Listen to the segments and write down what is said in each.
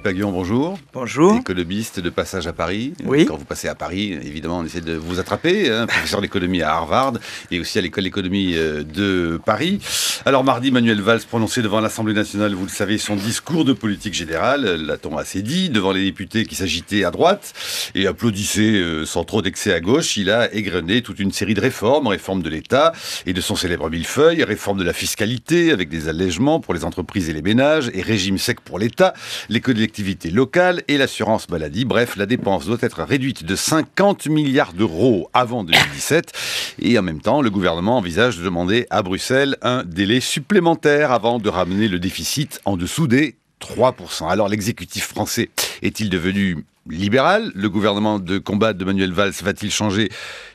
Philippe Aghion, bonjour. Bonjour. Économiste de passage à Paris. Oui. Quand vous passez à Paris, évidemment, on essaie de vous attraper. Professeur d'économie à Harvard et aussi à l'école d'économie de Paris. Alors, mardi, Manuel Valls prononçait devant l'Assemblée nationale, vous le savez, son discours de politique générale, l'a-t-on assez dit, devant les députés qui s'agitaient à droite et applaudissaient sans trop d'excès à gauche. Il a égrené toute une série de réformes, réforme de l'État et de son célèbre millefeuille, réforme de la fiscalité avec des allègements pour les entreprises et les ménages et régime sec pour l'État, les collectivités locales et l'assurance maladie. Bref, la dépense doit être réduite de 50 milliards d'euros avant 2017. Et en même temps, le gouvernement envisage de demander à Bruxelles un délai supplémentaire avant de ramener le déficit en dessous des 3%. Alors l'exécutif français est-il devenu libéral? Le gouvernement de combat de Manuel Valls va-t-il changer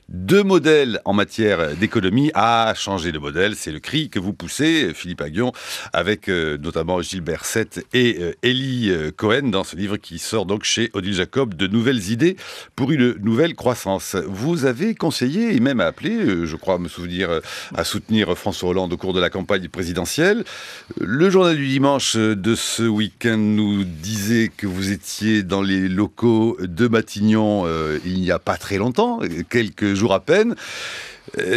de modèle en matière d'économie? Ah, changer de modèle, c'est le cri que vous poussez, Philippe Aghion, avec notamment Gilbert Sett et Elie Cohen dans ce livre qui sort donc chez Odile Jacob, de nouvelles idées pour une nouvelle croissance. Vous avez conseillé et même appelé, je crois me souvenir, à soutenir François Hollande au cours de la campagne présidentielle. Le journal du dimanche de ce week-end nous disait que vous étiez dans les locaux de Matignon il n'y a pas très longtemps, quelques jours à peine.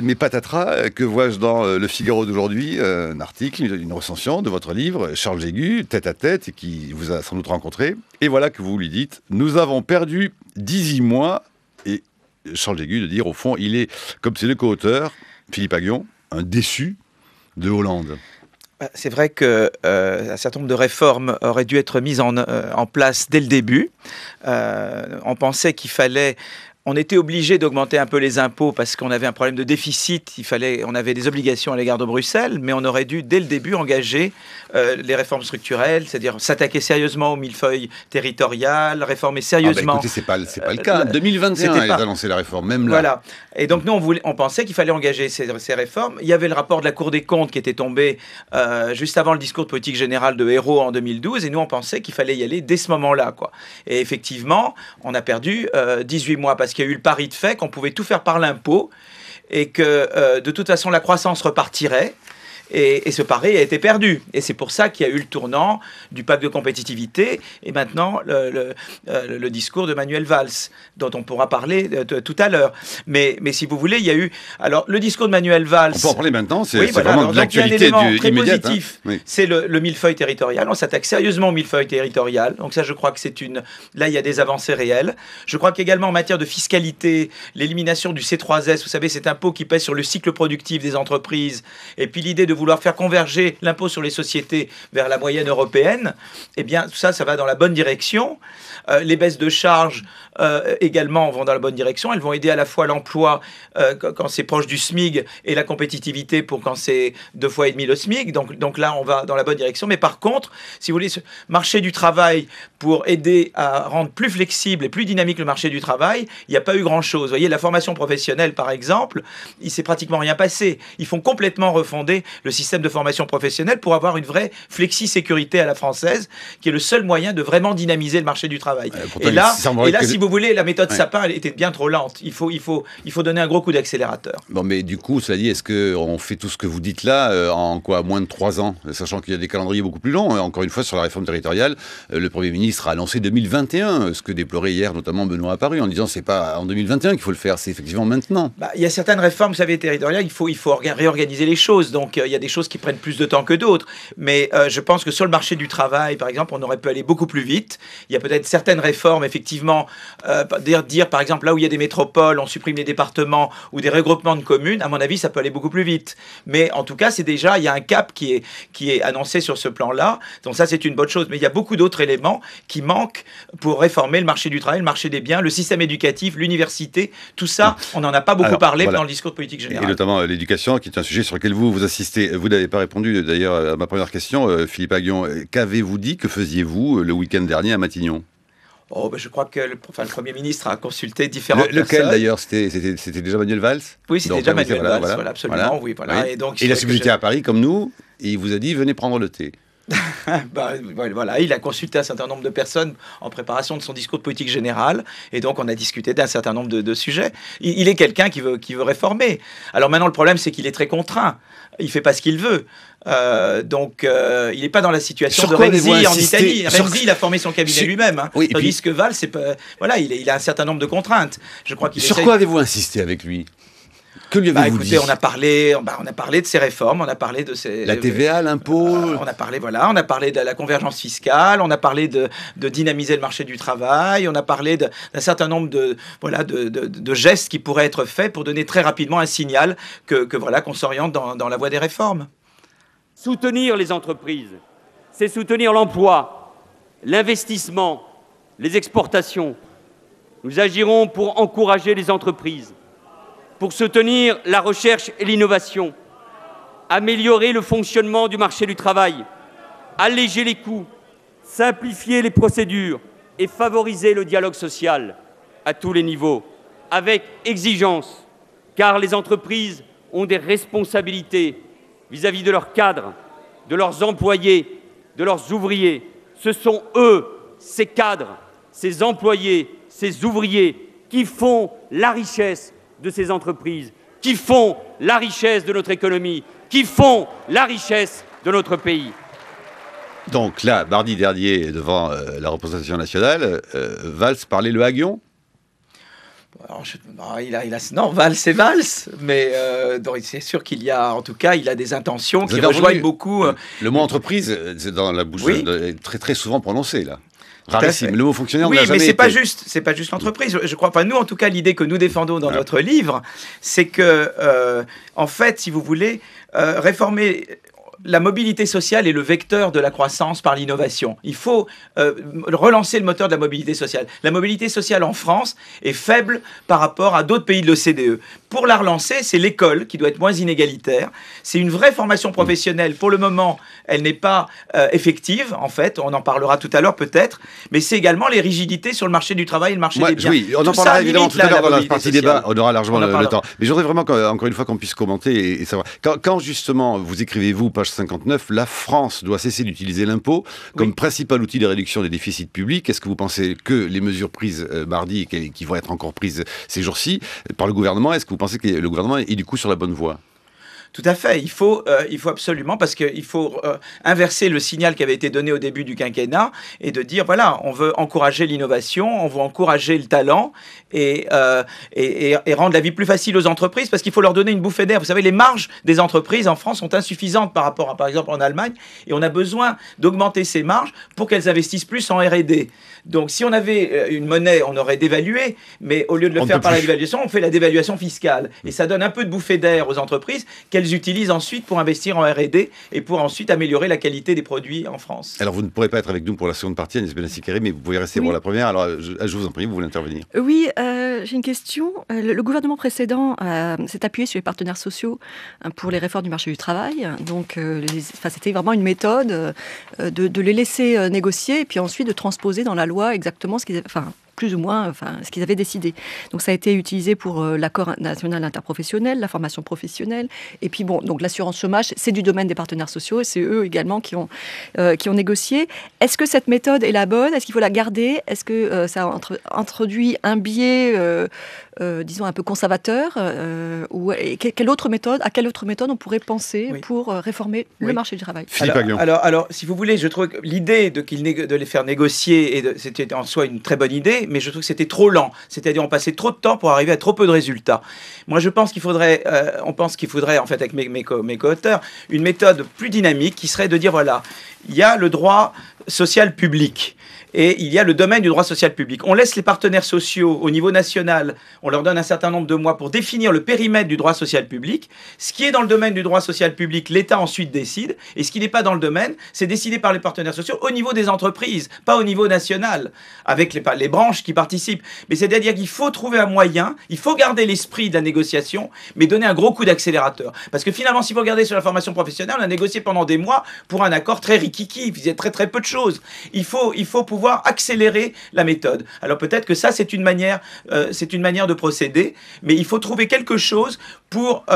Mais patatras, que vois-je dans Le Figaro d'aujourd'hui? Un article, une recension de votre livre, Charles Jégu, tête à tête, qui vous a sans doute rencontré. Et voilà que vous lui dites, nous avons perdu 18 mois. Et Charles Jégu de dire, au fond, il est, comme ses deux co-auteurs, Philippe Aghion, un déçu de Hollande. C'est vrai qu'un certain nombre de réformes auraient dû être mises en place dès le début. On pensait qu'il fallait... On était obligé d'augmenter un peu les impôts parce qu'on avait un problème de déficit. On avait des obligations à l'égard de Bruxelles, mais on aurait dû, dès le début, engager les réformes structurelles, c'est-à-dire s'attaquer sérieusement au millefeuille territorial, réformer sérieusement... écoutez, c'est pas le cas. 2021, elle a lancé la réforme, même là. Voilà. Et donc, nous, on pensait qu'il fallait engager ces réformes. Il y avait le rapport de la Cour des comptes qui était tombé juste avant le discours de politique générale de Hérault en 2012, et nous, on pensait qu'il fallait y aller dès ce moment-là, quoi. Et effectivement, on a perdu 18 mois parce qu'il y a eu le pari de fait qu'on pouvait tout faire par l'impôt et que de toute façon la croissance repartirait. Et ce pari a été perdu. Et c'est pour ça qu'il y a eu le tournant du pacte de compétitivité et maintenant le discours de Manuel Valls, dont on pourra parler tout à l'heure. Mais si vous voulez, il y a eu... Alors, le discours de Manuel Valls... On peut en parler maintenant, c'est voilà, vraiment de l'actualité très immédiate. positif, Oui. c'est le millefeuille territorial. On s'attaque sérieusement au millefeuille territorial. Donc ça, je crois que Là, il y a des avancées réelles. Je crois qu'également en matière de fiscalité, l'élimination du C3S, vous savez, cet impôt qui pèse sur le cycle productif des entreprises, et puis l'idée de vouloir faire converger l'impôt sur les sociétés vers la moyenne européenne, eh bien, tout ça, ça va dans la bonne direction. Les baisses de charges également vont dans la bonne direction. Elles vont aider à la fois l'emploi quand c'est proche du SMIC et la compétitivité pour quand c'est 2,5 fois le SMIC. Donc là, on va dans la bonne direction. Mais par contre, si vous voulez, ce marché du travail pour aider à rendre plus flexible et plus dynamique le marché du travail, il n'y a pas eu grand-chose. Vous voyez, la formation professionnelle, par exemple, il s'est pratiquement rien passé. Ils font complètement refonder le système de formation professionnelle pour avoir une vraie flexi-sécurité à la française, qui est le seul moyen de vraiment dynamiser le marché du travail. Et là, si vous voulez, la méthode Sapin, elle était bien trop lente. Il faut donner un gros coup d'accélérateur. Bon, mais du coup, cela dit, est-ce qu'on fait tout ce que vous dites là en moins de 3 ans, sachant qu'il y a des calendriers beaucoup plus longs? Encore une fois, sur la réforme territoriale, le Premier ministre a annoncé 2021, ce que déplorait hier notamment Benoît Apparu, en disant c'est pas en 2021 qu'il faut le faire, c'est effectivement maintenant. Il y a certaines réformes, vous savez, territoriales, il faut réorganiser les choses. Donc, il y a des choses qui prennent plus de temps que d'autres. Mais je pense que sur le marché du travail, par exemple, on aurait pu aller beaucoup plus vite. Il y a peut-être certaines réformes, effectivement, dire par exemple, là où il y a des métropoles, on supprime les départements ou des regroupements de communes, à mon avis, ça peut aller beaucoup plus vite. Mais en tout cas, il y a un cap qui est annoncé sur ce plan-là. Donc ça, c'est une bonne chose. Mais il y a beaucoup d'autres éléments qui manquent pour réformer le marché du travail, le marché des biens, le système éducatif, l'université. Tout ça, on n'en a pas beaucoup parlé dans le discours de politique générale. Et notamment l'éducation, qui est un sujet sur lequel vous assistez. Vous n'avez pas répondu d'ailleurs à ma première question, Philippe Aghion. Qu'avez-vous dit, que faisiez-vous le week-end dernier à Matignon? Je crois que le Premier ministre a consulté différentes personnes. Lequel d'ailleurs? C'était déjà Manuel Valls? Oui, c'était déjà Manuel Valls, voilà, absolument. Voilà. Oui, voilà. Oui. Et il a subsisté à Paris comme nous, et il vous a dit venez prendre le thé. Voilà, il a consulté un certain nombre de personnes en préparation de son discours de politique générale, et donc on a discuté d'un certain nombre de sujets. Il est quelqu'un qui veut réformer. Alors maintenant, le problème, c'est qu'il est très contraint. Il fait pas ce qu'il veut. Il n'est pas dans la situation de Renzi en Italie. Renzi, il a formé son cabinet lui-même. Hein. Oui, tandis que Valls, il a un certain nombre de contraintes. Je crois qu'il Sur quoi avez-vous insisté avec lui? Que lui avez-vous dit? On a parlé de ses réformes, on a parlé de ses... La TVA, l'impôt... on a parlé de la convergence fiscale, on a parlé de dynamiser le marché du travail, on a parlé d'un certain nombre de gestes qui pourraient être faits pour donner très rapidement un signal qu'on s'oriente dans la voie des réformes. Soutenir les entreprises, c'est soutenir l'emploi, l'investissement, les exportations. Nous agirons pour encourager les entreprises, pour soutenir la recherche et l'innovation, améliorer le fonctionnement du marché du travail, alléger les coûts, simplifier les procédures et favoriser le dialogue social à tous les niveaux, avec exigence, car les entreprises ont des responsabilités vis-à-vis de leurs cadres, de leurs employés, de leurs ouvriers. Ce sont eux, ces cadres, ces employés, ces ouvriers, qui font la richesse de ces entreprises, qui font la richesse de notre économie, qui font la richesse de notre pays. Donc là, mardi dernier, devant la représentation nationale, Valls parlait le haguion? Non, Valls, c'est Valls, mais c'est sûr qu'il y a, en tout cas, il a des intentions qui rejoignent beaucoup. Le mot entreprise, c'est dans la bouche très très souvent prononcé là. Rarissime. Le mot fonctionnaire n'a jamais été. Oui, mais c'est pas juste l'entreprise. Je crois pas. Nous, en tout cas, l'idée que nous défendons dans notre livre, c'est que, en fait, si vous voulez, réformer. La mobilité sociale est le vecteur de la croissance par l'innovation. Il faut relancer le moteur de la mobilité sociale. La mobilité sociale en France est faible par rapport à d'autres pays de l'OCDE. Pour la relancer, c'est l'école qui doit être moins inégalitaire. C'est une vraie formation professionnelle. Pour le moment, elle n'est pas effective, en fait. On en parlera tout à l'heure peut-être. Mais c'est également les rigidités sur le marché du travail et le marché des biens. Oui, on en parlera évidemment tout à l'heure dans la partie débat. On aura largement le temps. Mais je voudrais vraiment, encore une fois, qu'on puisse commenter et savoir. Quand justement, vous écrivez-vous, page 59, la France doit cesser d'utiliser l'impôt comme principal outil de réduction des déficits publics. Est-ce que vous pensez que les mesures prises mardi et qui vont être encore prises ces jours-ci par le gouvernement, est-ce que vous pensez que le gouvernement est du coup sur la bonne voie? Tout à fait. Il faut absolument, parce qu'il faut inverser le signal qui avait été donné au début du quinquennat et de dire, voilà, on veut encourager l'innovation, on veut encourager le talent et rendre la vie plus facile aux entreprises, parce qu'il faut leur donner une bouffée d'air. Vous savez, les marges des entreprises en France sont insuffisantes par rapport à, par exemple, en Allemagne, et on a besoin d'augmenter ces marges pour qu'elles investissent plus en R&D. Donc, si on avait une monnaie, on aurait dévalué, mais au lieu de le faire par la dévaluation, on fait la dévaluation fiscale. Et ça donne un peu de bouffée d'air aux entreprises qu'elles utilisent ensuite pour investir en R&D et pour ensuite améliorer la qualité des produits en France. Alors, vous ne pourrez pas être avec nous pour la seconde partie, Agnès Benassi-Kéré, mais vous pouvez rester pour la première. Alors, je vous en prie, vous voulez intervenir. Oui, j'ai une question. Le gouvernement précédent s'est appuyé sur les partenaires sociaux pour les réformes du marché du travail. Donc, c'était vraiment une méthode de les laisser négocier et puis ensuite de transposer dans la loi exactement ce qu'ils avaient... plus ou moins ce qu'ils avaient décidé. Donc ça a été utilisé pour l'accord national interprofessionnel, la formation professionnelle, et puis donc l'assurance chômage, c'est du domaine des partenaires sociaux, et c'est eux également qui ont négocié. Est-ce que cette méthode est la bonne? Est-ce qu'il faut la garder? Est-ce que ça introduit un biais, disons, un peu conservateur ou à quelle autre méthode on pourrait penser pour réformer le marché du travail? Alors, si vous voulez, je trouve que l'idée de les faire négocier, c'était en soi une très bonne idée, mais je trouve que c'était trop lent. C'est-à-dire, on passait trop de temps pour arriver à trop peu de résultats. Moi, je pense qu'il faudrait, en fait, avec mes co-auteurs, une méthode plus dynamique qui serait de dire, voilà, il y a le droit social public. Et il y a le domaine du droit social public. On laisse les partenaires sociaux au niveau national, on leur donne un certain nombre de mois pour définir le périmètre du droit social public. Ce qui est dans le domaine du droit social public, l'État ensuite décide. Et ce qui n'est pas dans le domaine, c'est décidé par les partenaires sociaux au niveau des entreprises, pas au niveau national, avec les branches qui participent. Mais c'est-à-dire qu'il faut trouver un moyen, il faut garder l'esprit de la négociation, mais donner un gros coup d'accélérateur. Parce que finalement, si vous regardez sur la formation professionnelle, on a négocié pendant des mois pour un accord très rikiki, il faisait très très peu de choses. Il faut pouvoir pouvoir accélérer la méthode. Alors peut-être que ça, c'est une manière de procéder, mais il faut trouver quelque chose pour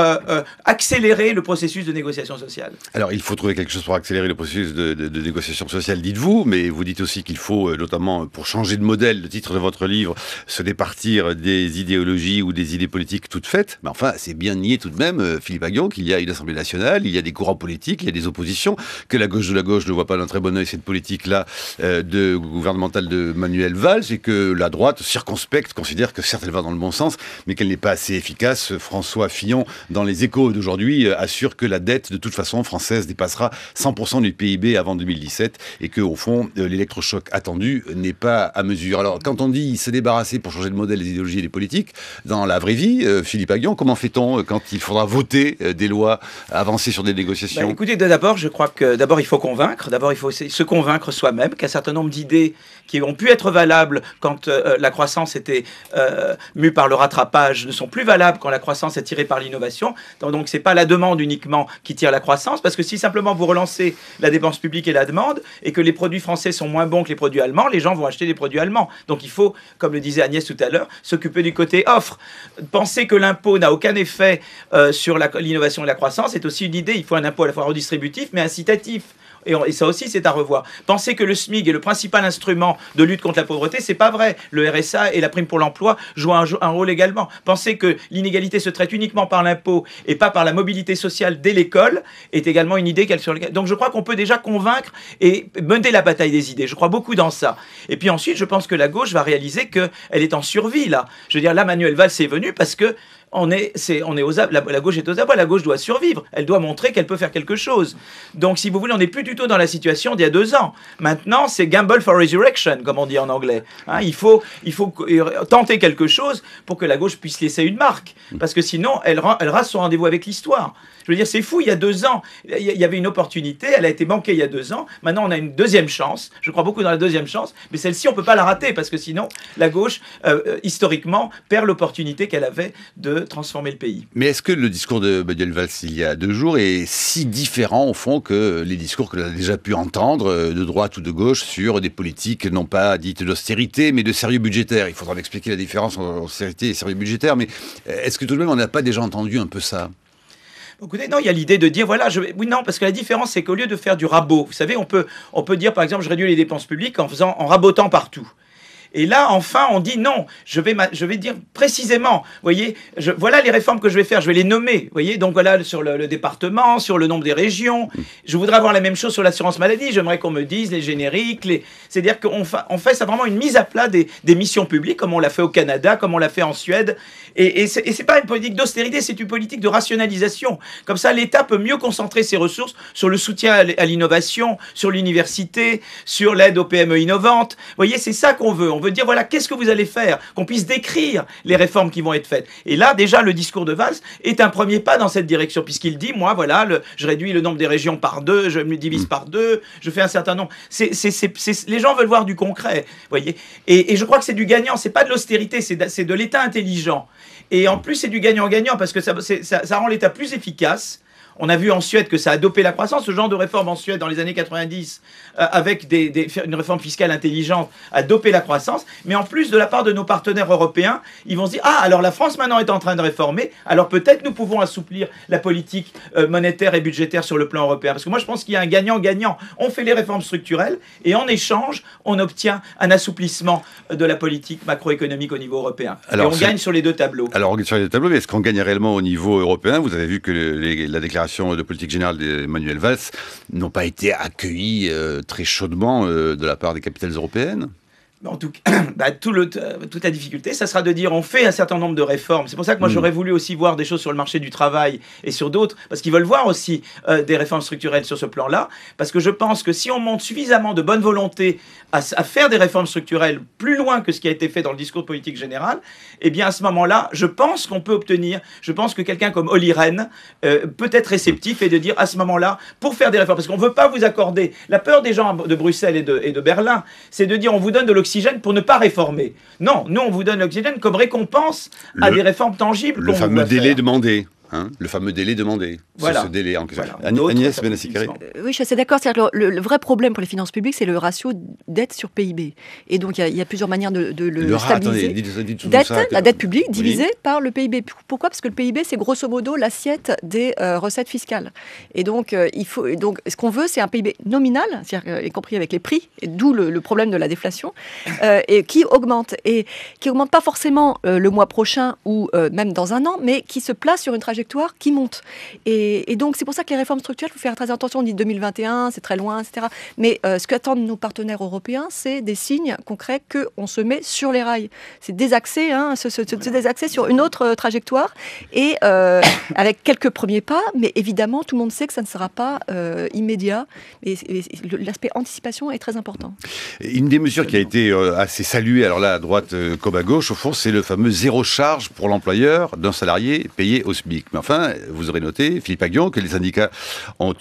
accélérer le processus de négociation sociale. Alors, il faut trouver quelque chose pour accélérer le processus de négociation sociale, dites-vous, mais vous dites aussi qu'il faut, notamment pour changer de modèle, le titre de votre livre, se départir des idéologies ou des idées politiques toutes faites. Mais enfin, c'est bien nier tout de même, Philippe Aghion, qu'il y a une Assemblée nationale, il y a des courants politiques, il y a des oppositions, que la gauche de la gauche ne voit pas d'un très bon œil cette politique-là gouvernementale de Manuel Valls, et que la droite circonspecte considère que certes elle va dans le bon sens, mais qu'elle n'est pas assez efficace. François Fillon, dans les Échos d'aujourd'hui, assure que la dette, de toute façon, française dépassera 100% du PIB avant 2017 et que, au fond, l'électrochoc attendu n'est pas à mesure. Alors, quand on dit se débarrasser pour changer de modèle des idéologies et des politiques, dans la vraie vie, Philippe Aghion, comment fait-on quand il faudra voter des lois, avancer sur des négociations? Écoutez, d'abord, je crois que d'abord il faut convaincre. D'abord, il faut se convaincre soi-même qu'un certain nombre d'idées qui ont pu être valables quand la croissance était mue par le rattrapage ne sont plus valables quand la croissance est tirée par l'innovation. Donc, c'est pas la demande uniquement qui tire la croissance, parce que si simplement vous relancez la dépense publique et la demande, et que les produits français sont moins bons que les produits allemands, les gens vont acheter des produits allemands. Donc il faut, comme le disait Agnès tout à l'heure, s'occuper du côté offre. Penser que l'impôt n'a aucun effet sur l'innovation et la croissance, c'est aussi une idée. Il faut un impôt à la fois redistributif, mais incitatif. Et ça aussi, c'est à revoir. Penser que le SMIC est le principal instrument de lutte contre la pauvreté, c'est pas vrai. Le RSA et la prime pour l'emploi jouent un rôle également. Penser que l'inégalité se traite uniquement par l'impôt et pas par la mobilité sociale dès l'école est également une idée Donc je crois qu'on peut déjà convaincre et mener la bataille des idées. Je crois beaucoup dans ça. Et puis ensuite, je pense que la gauche va réaliser qu'elle est en survie, là. Je veux dire, là, Manuel Valls est venu parce que la gauche est aux abois, la gauche doit survivre, elle doit montrer qu'elle peut faire quelque chose. Donc si vous voulez, on n'est plus du tout dans la situation d'il y a 2 ans. Maintenant, c'est gamble for resurrection, comme on dit en anglais. Hein, il faut tenter quelque chose pour que la gauche puisse laisser une marque, parce que sinon, elle rate son rendez-vous avec l'histoire. Je veux dire, c'est fou, il y a 2 ans, il y avait une opportunité, elle a été manquée il y a 2 ans, maintenant on a une deuxième chance, je crois beaucoup dans la deuxième chance, mais celle-ci on ne peut pas la rater, parce que sinon, la gauche, historiquement, perd l'opportunité qu'elle avait de transformer le pays. Mais est-ce que le discours de Manuel Valls il y a 2 jours est si différent, au fond, que les discours que l'on a déjà pu entendre, de droite ou de gauche, sur des politiques non pas dites d'austérité, mais de sérieux budgétaire? Il faudra m'expliquer la différence entre austérité et sérieux budgétaire, mais est-ce que tout de même on n'a pas déjà entendu un peu ça? Écoutez, non, il y a l'idée de dire, voilà, oui, non, parce que la différence, c'est qu'au lieu de faire du rabot, vous savez, on peut dire, par exemple, je réduis les dépenses publiques en rabotant partout. Et là, enfin, on dit non, je vais dire précisément, vous voyez, voilà les réformes que je vais faire, je vais les nommer, vous voyez, donc voilà, sur le département, sur le nombre des régions. Je voudrais avoir la même chose sur l'assurance maladie, j'aimerais qu'on me dise les génériques, c'est-à-dire qu'on fait ça vraiment une mise à plat des missions publiques, comme on l'a fait au Canada, comme on l'a fait en Suède. Et c'est pas une politique d'austérité, c'est une politique de rationalisation. Comme ça, l'État peut mieux concentrer ses ressources sur le soutien à l'innovation, sur l'université, sur l'aide aux PME innovantes. Vous voyez, c'est ça qu'on veut. On veut dire, voilà, qu'est-ce que vous allez faire? Qu'on puisse décrire les réformes qui vont être faites. Et là, déjà, le discours de Valls est un premier pas dans cette direction, puisqu'il dit, moi, voilà, je réduis le nombre des régions par 2, je me divise par 2, je fais un certain nombre. Les gens veulent voir du concret, vous voyez. Et je crois que c'est du gagnant, c'est pas de l'austérité, c'est de l'État intelligent. Et en plus, c'est du gagnant-gagnant, parce que ça rend l'État plus efficace. On a vu en Suède que ça a dopé la croissance. Ce genre de réforme en Suède dans les années 90, avec une réforme fiscale intelligente, a dopé la croissance. Mais en plus, de la part de nos partenaires européens, ils vont se dire, ah, alors la France maintenant est en train de réformer, alors peut-être nous pouvons assouplir la politique monétaire et budgétaire sur le plan européen. Parce que moi, je pense qu'il y a un gagnant-gagnant. On fait les réformes structurelles et en échange, on obtient un assouplissement de la politique macroéconomique au niveau européen. Alors, et on gagne sur les 2 tableaux. Alors, on gagne sur les 2 tableaux, mais est-ce qu'on gagne réellement au niveau européen? Vous avez vu que la déclaration de politique générale d'Emmanuel Valls n'ont pas été accueillis très chaudement de la part des capitales européennes? En tout cas, toute la difficulté, ça sera de dire on fait un certain nombre de réformes. C'est pour ça que moi j'aurais voulu aussi voir des choses sur le marché du travail et sur d'autres, parce qu'ils veulent voir aussi des réformes structurelles sur ce plan-là, parce que je pense que si on montre suffisamment de bonne volonté à faire des réformes structurelles plus loin que ce qui a été fait dans le discours politique général, eh bien à ce moment-là, je pense qu'on peut obtenir, je pense que quelqu'un comme Olli Rehn peut être réceptif et de dire à ce moment-là, pour faire des réformes, parce qu'on ne veut pas vous accorder, la peur des gens de Bruxelles et de Berlin, c'est de dire on vous donne de l'oxygène pour ne pas réformer. Non, nous on vous donne l'oxygène comme récompense à des réformes tangibles. Le fameux délai demandé. hein, le fameux délai demandé. Voilà. Ce délai en question. Voilà. D'autres, Agnès ça Benassi-Carré. Oui, je suis assez d'accord. C'est-à-dire que le vrai problème pour les finances publiques, c'est le ratio dette sur PIB. Et donc, il y a plusieurs manières de le stabiliser. Attendez, dites La dette publique divisée par le PIB. Pourquoi ? Parce que le PIB, c'est grosso modo l'assiette des recettes fiscales. Et donc, ce qu'on veut, c'est un PIB nominal, c'est-à-dire, y compris avec les prix, et d'où le problème de la déflation, et qui augmente. Et qui augmente pas forcément le mois prochain ou même dans un an, mais qui se place sur une trajectoire qui monte. Et donc, c'est pour ça que les réformes structurelles, il faut faire très attention. On dit 2021, c'est très loin, etc. Mais ce qu'attendent nos partenaires européens, c'est des signes concrets qu'on se met sur les rails. C'est désaxer, se désaxer sur une autre trajectoire, et avec quelques premiers pas, mais évidemment, tout le monde sait que ça ne sera pas immédiat. Et l'aspect anticipation est très important. Une des mesures qui a été assez saluée, alors là, à droite comme à gauche, au fond, c'est le fameux zéro charge pour l'employeur d'un salarié payé au SMIC. Mais enfin, vous aurez noté, Philippe Aghion, que les syndicats ont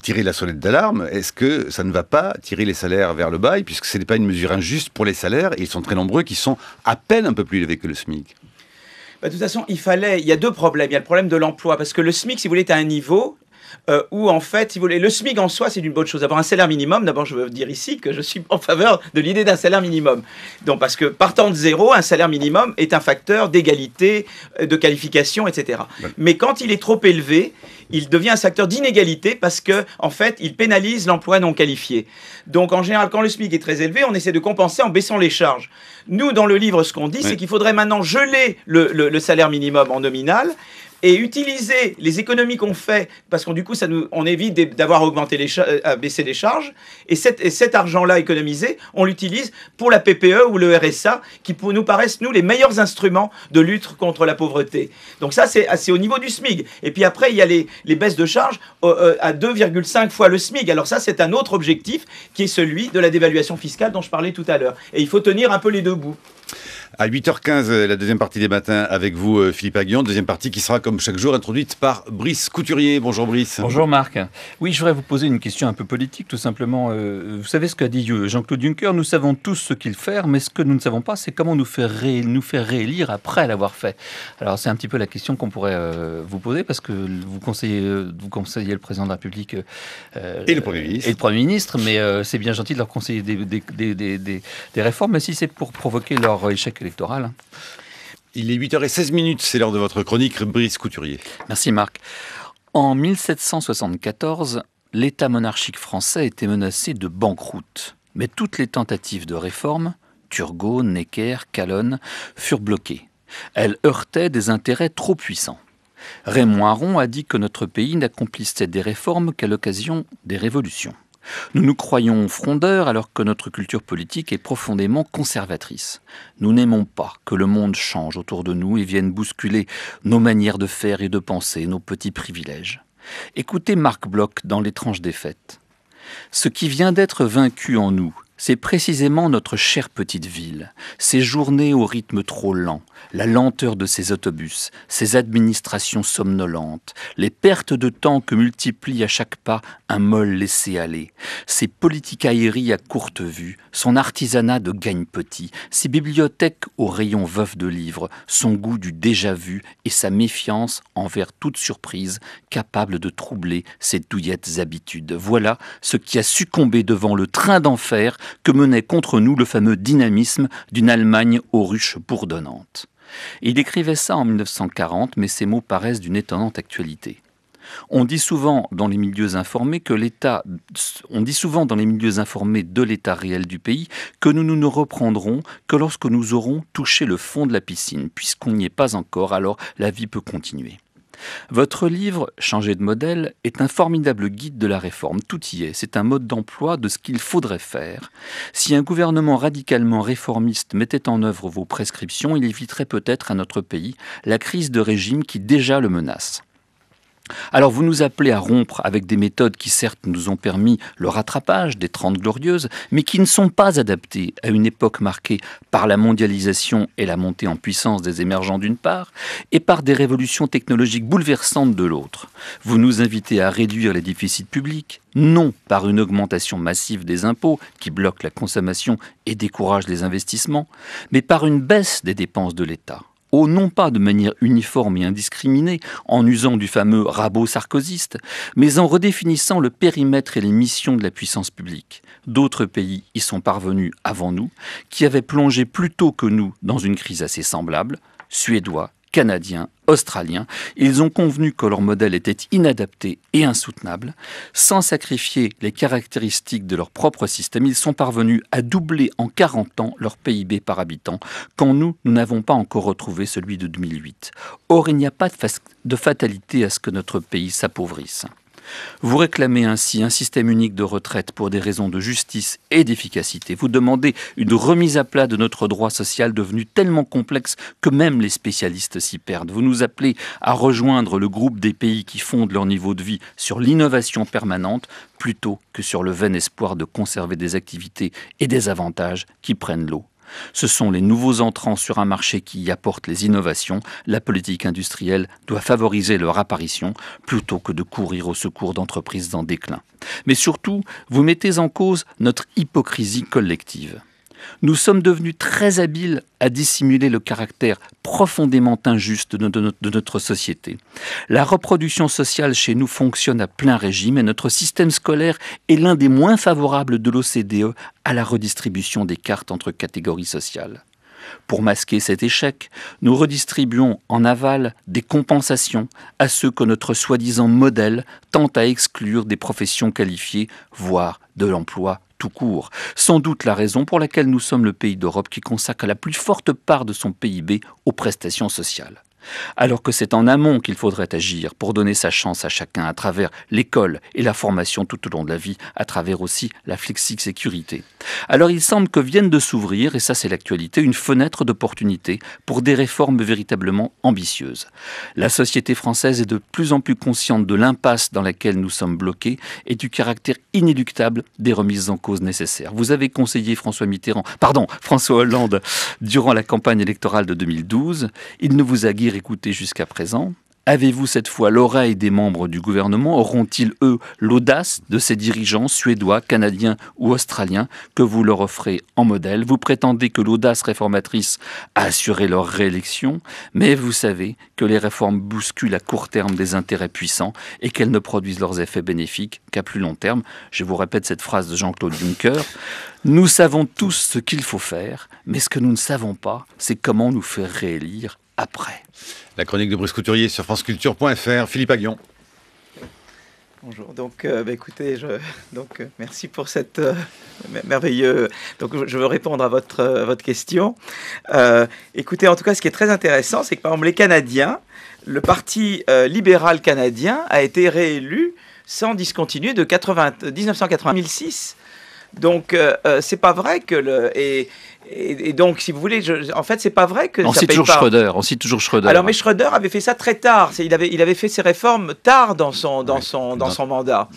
tiré la sonnette d'alarme. Est-ce que ça ne va pas tirer les salaires vers le bas, puisque ce n'est pas une mesure injuste pour les salaires, et ils sont très nombreux qui sont à peine un peu plus élevés que le SMIC? De toute façon, il y a deux problèmes. Il y a le problème de l'emploi, parce que le SMIC, si vous voulez, est à un niveau où, en fait, si vous voulez, le SMIC en soi, c'est une bonne chose. Avoir un salaire minimum, d'abord, je veux dire ici que je suis en faveur de l'idée d'un salaire minimum. Donc, parce que partant de zéro, un salaire minimum est un facteur d'égalité, de qualification, etc. Ouais. Mais quand il est trop élevé, il devient un facteur d'inégalité parce que, en fait, il pénalise l'emploi non qualifié. Donc, en général, quand le SMIC est très élevé, on essaie de compenser en baissant les charges. Nous, dans le livre, ce qu'on dit, c'est qu'il faudrait maintenant geler le salaire minimum en nominal et utiliser les économies qu'on fait, parce qu'on du coup, on évite d'avoir augmenté baissé les charges, et cet argent-là économisé, on l'utilise pour la PPE ou le RSA, qui nous paraissent, nous, les meilleurs instruments de lutte contre la pauvreté. Donc ça, c'est au niveau du SMIC. Et puis après, il y a les baisses de charges à 2,5 fois le SMIC. Alors ça, c'est un autre objectif, qui est celui de la dévaluation fiscale dont je parlais tout à l'heure. Et il faut tenir un peu les deux bouts. À 8h15, la deuxième partie des matins avec vous, Philippe Aghion. Deuxième partie qui sera, comme chaque jour, introduite par Brice Couturier. Bonjour Brice. Bonjour Marc. Oui, je voudrais vous poser une question un peu politique, tout simplement. Vous savez ce qu'a dit Jean-Claude Juncker? Nous savons tous ce qu'il fait, mais ce que nous ne savons pas, c'est comment nous faire réélire après l'avoir fait. Alors, c'est un petit peu la question qu'on pourrait vous poser, parce que vous conseillez le président de la République et le Premier ministre. Et le Premier ministre, mais c'est bien gentil de leur conseiller des réformes, mais si c'est pour provoquer leur échec électoral. Il est 8h16, c'est l'heure de votre chronique, Brice Couturier. Merci Marc. En 1774, l'État monarchique français était menacé de banqueroute. Mais toutes les tentatives de réforme, Turgot, Necker, Calonne, furent bloquées. Elles heurtaient des intérêts trop puissants. Raymond Aron a dit que notre pays n'accomplissait des réformes qu'à l'occasion des révolutions. Nous nous croyons frondeurs alors que notre culture politique est profondément conservatrice. Nous n'aimons pas que le monde change autour de nous et vienne bousculer nos manières de faire et de penser, nos petits privilèges. Écoutez Marc Bloch dans L'étrange défaite. Ce qui vient d'être vaincu en nous, c'est précisément notre chère petite ville, ces journées au rythme trop lent, la lenteur de ces autobus, ces administrations somnolentes, les pertes de temps que multiplie à chaque pas un molle laisser-aller, ces politicailleries à courte vue, son artisanat de gagne-petit, ses bibliothèques aux rayons veufs de livres, son goût du déjà-vu et sa méfiance envers toute surprise capable de troubler ses douillettes habitudes. Voilà ce qui a succombé devant le train d'enfer que menait contre nous le fameux dynamisme d'une Allemagne aux ruches bourdonnantes. Il écrivait ça en 1940, mais ces mots paraissent d'une étonnante actualité. On dit souvent dans les milieux informés de l'état réel du pays que nous ne reprendrons que lorsque nous aurons touché le fond de la piscine. Puisqu'on n'y est pas encore, alors la vie peut continuer. Votre livre, Changer de modèle, est un formidable guide de la réforme. Tout y est. C'est un mode d'emploi de ce qu'il faudrait faire. Si un gouvernement radicalement réformiste mettait en œuvre vos prescriptions, il éviterait peut-être à notre pays la crise de régime qui déjà le menace. Alors vous nous appelez à rompre avec des méthodes qui certes nous ont permis le rattrapage des 30 glorieuses, mais qui ne sont pas adaptées à une époque marquée par la mondialisation et la montée en puissance des émergents d'une part, et par des révolutions technologiques bouleversantes de l'autre. Vous nous invitez à réduire les déficits publics, non par une augmentation massive des impôts qui bloquent la consommation et découragent les investissements, mais par une baisse des dépenses de l'État. haut, non pas de manière uniforme et indiscriminée, en usant du fameux rabot sarkozyste, mais en redéfinissant le périmètre et les missions de la puissance publique. D'autres pays y sont parvenus avant nous, qui avaient plongé plus tôt que nous dans une crise assez semblable, Suédois, Canadiens, Australiens. Ils ont convenu que leur modèle était inadapté et insoutenable. Sans sacrifier les caractéristiques de leur propre système, ils sont parvenus à doubler en 40 ans leur PIB par habitant, quand nous n'avons pas encore retrouvé celui de 2008. Or, il n'y a pas de fatalité à ce que notre pays s'appauvrisse. Vous réclamez ainsi un système unique de retraite pour des raisons de justice et d'efficacité. Vous demandez une remise à plat de notre droit social devenu tellement complexe que même les spécialistes s'y perdent. Vous nous appelez à rejoindre le groupe des pays qui fondent leur niveau de vie sur l'innovation permanente plutôt que sur le vain espoir de conserver des activités et des avantages qui prennent l'eau. Ce sont les nouveaux entrants sur un marché qui y apportent les innovations. La politique industrielle doit favoriser leur apparition plutôt que de courir au secours d'entreprises en déclin. Mais surtout, vous mettez en cause notre hypocrisie collective. Nous sommes devenus très habiles à dissimuler le caractère profondément injuste de notre société. La reproduction sociale chez nous fonctionne à plein régime et notre système scolaire est l'un des moins favorables de l'OCDE à la redistribution des cartes entre catégories sociales. Pour masquer cet échec, nous redistribuons en aval des compensations à ceux que notre soi-disant modèle tente à exclure des professions qualifiées, voire de l'emploi tout court. Sans doute la raison pour laquelle nous sommes le pays d'Europe qui consacre la plus forte part de son PIB aux prestations sociales. Alors que c'est en amont qu'il faudrait agir pour donner sa chance à chacun à travers l'école et la formation tout au long de la vie, à travers aussi la flexi-sécurité. Alors il semble que vienne de s'ouvrir, et ça c'est l'actualité, une fenêtre d'opportunité pour des réformes véritablement ambitieuses. La société française est de plus en plus consciente de l'impasse dans laquelle nous sommes bloqués et du caractère inéluctable des remises en cause nécessaires. Vous avez conseillé François Hollande durant la campagne électorale de 2012. Il ne vous a guère écouté jusqu'à présent. Avez-vous cette fois l'oreille des membres du gouvernement? Auront-ils, eux, l'audace de ces dirigeants suédois, canadiens ou australiens que vous leur offrez en modèle? Vous prétendez que l'audace réformatrice a assuré leur réélection, mais vous savez que les réformes bousculent à court terme des intérêts puissants et qu'elles ne produisent leurs effets bénéfiques qu'à plus long terme. Je vous répète cette phrase de Jean-Claude Juncker. Nous savons tous ce qu'il faut faire, mais ce que nous ne savons pas, c'est comment nous faire réélire après. La chronique de Brice Couturier sur franceculture.fr. Philippe Aghion. Bonjour. Donc, écoutez, merci pour cette merveilleuse. Donc, je veux répondre à votre question. Écoutez, en tout cas, ce qui est très intéressant, c'est que par exemple, les Canadiens, le Parti libéral canadien a été réélu sans discontinuer de 1986. Donc, c'est pas vrai que et donc, si vous voulez, en fait, c'est pas vrai que on cite toujours Schröder. Alors, mais Schröder avait fait ça très tard. Il avait fait ses réformes tard dans son mandat.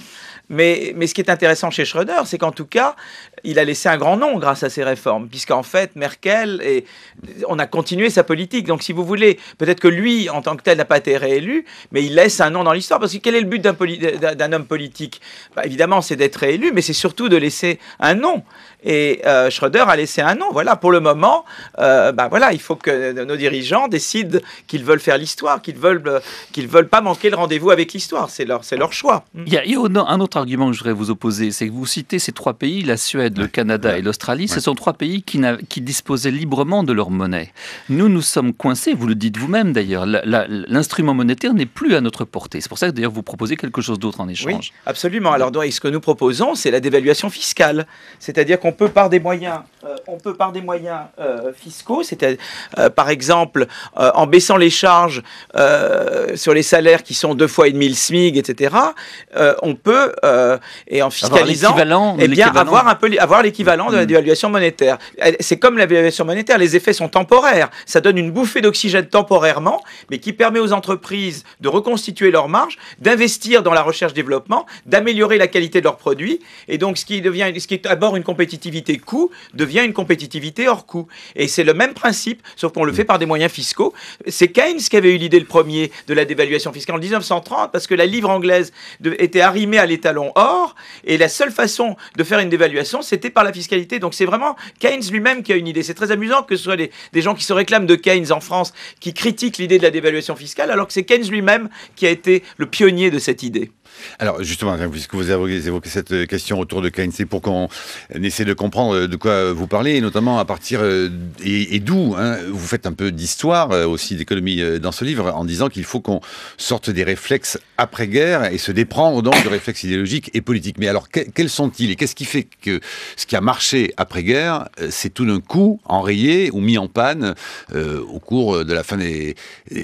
Mais ce qui est intéressant chez Schröder, c'est qu'en tout cas, il a laissé un grand nom grâce à ses réformes, puisqu'en fait, Merkel, on a continué sa politique. Donc, si vous voulez, peut-être que lui, en tant que tel, n'a pas été réélu, mais il laisse un nom dans l'histoire. Parce que quel est le but d'un homme politique? Évidemment, c'est d'être réélu, mais c'est surtout de laisser un nom. Et Schröder a laissé un nom. Voilà, pour le moment, il faut que nos dirigeants décident qu'ils veulent faire l'histoire, qu'ils veulent pas manquer le rendez-vous avec l'histoire. C'est leur choix. Il y a un autre argument que je voudrais vous opposer, c'est que vous citez ces trois pays, la Suède, le Canada et l'Australie. Ce sont trois pays qui disposaient librement de leur monnaie. Nous sommes coincés, vous le dites vous-même d'ailleurs, l'instrument monétaire n'est plus à notre portée. C'est pour ça que d'ailleurs vous proposez quelque chose d'autre en échange. Oui, absolument. Alors ce que nous proposons, c'est la dévaluation fiscale. C'est-à-dire qu'on peut par des moyens fiscaux, c'est-à-dire par exemple en baissant les charges sur les salaires qui sont 2,5 fois le SMIC, etc. On peut et en fiscalisant, avoir l'équivalent de la dévaluation monétaire. C'est comme la dévaluation monétaire, les effets sont temporaires. Ça donne une bouffée d'oxygène temporairement, mais qui permet aux entreprises de reconstituer leurs marges, d'investir dans la recherche-développement, d'améliorer la qualité de leurs produits, et donc ce qui est d'abord une compétitivité coût devient une compétitivité hors coût. Et c'est le même principe, sauf qu'on le fait par des moyens fiscaux. C'est Keynes qui avait eu l'idée le premier de la dévaluation fiscale en 1930, parce que la livre anglaise était arrimée à l'étalon or, et la seule façon de faire une dévaluation, c'était par la fiscalité. Donc c'est vraiment Keynes lui-même qui a une idée. C'est très amusant que ce soit des gens qui se réclament de Keynes en France, qui critiquent l'idée de la dévaluation fiscale, alors que c'est Keynes lui-même qui a été le pionnier de cette idée. Alors justement, puisque vous évoquez cette question autour de Keynes, c'est pour qu'on essaie de comprendre de quoi vous parlez, et notamment à partir et d'où vous faites un peu d'histoire aussi d'économie dans ce livre, en disant qu'il faut qu'on sorte des réflexes après-guerre et se déprendre donc de réflexes idéologiques et politiques. Mais alors quels sont-ils et qu'est-ce qui fait que ce qui a marché après-guerre, c'est tout d'un coup enrayé ou mis en panne au cours de la fin des